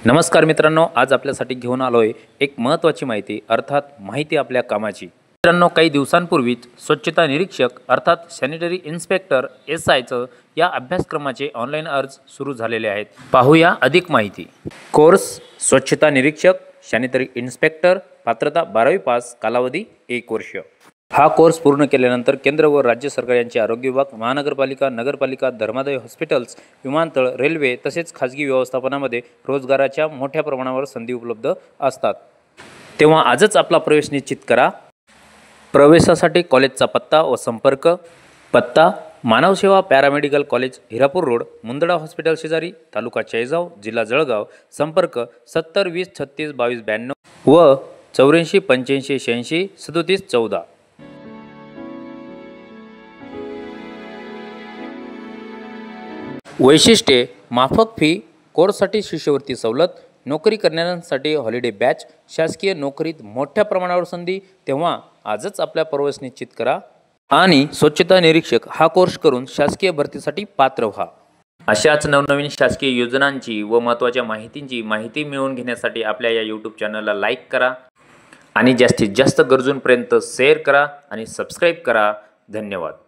नमस्कार मित्रांनो, आज आपल्यासाठी घेऊन आलोय एक महत्त्वाची माहिती अर्थात माहिती आपल्या कामाची। मित्रांनो, काही दिवसांपूर्वीच स्वच्छता निरीक्षक अर्थात सॅनिटरी इन्स्पेक्टर SIचं या अभ्यासक्रमाचे ऑनलाईन अर्ज सुरू झालेले आहेत। पाहूया अधिक माहिती। कोर्स स्वच्छता निरीक्षक सॅनिटरी इन्स्पेक्टर, पात्रता 12वी पास, कालावधी 1 वर्ष। हा कोर्स पूर्ण केल्यानंतर केंद्र व राज्य सरकार यांचे आरोग्य विभाग, महानगरपालिका, नगरपालिका, धर्मादाय हॉस्पिटल्स, विमानतळ, रेल्वे तसेच खाजगी व्यवस्थापनामध्ये रोजगाराच्या मोठ्या प्रमाणावर संधी उपलब्ध असतात। तेव्हा आजच आपला प्रवेश निश्चित करा। प्रवेशासाठी कॉलेजचा पत्ता व संपर्क। पत्ता: Manavseva paramedical college, Hirapur road, Mundada hospital शेजारी, तालुका चाळीसगाव, जिल्हा जळगाव। संपर्क: 70 20 36 22 92 व 84 85 86 37 14। वैशिष्ट्ये: माफक फी, कोर्ससाठी शिष्यवृत्ती सवलत, नोकरी करणाऱ्यांसाठी हॉलिडे बॅच, शासकीय नोकरीत मोठ्या प्रमाणावर संधी। तेव्हा आजच आपला प्रवेश निश्चित करा आणि स्वच्छता निरीक्षक हा कोर्स करून शासकीय भरतीसाठी पात्र व्हा। अशाच नवनवीन शासकीय योजनांची व महत्त्वाच्या माहितींची माहिती मिळवून घेण्यासाठी आपल्या या YouTube चॅनलला लाईक करा आणि जास्तीत जास्त गरजूंपर्यंत शेअर करा आणि सबस्क्राईब करा। धन्यवाद।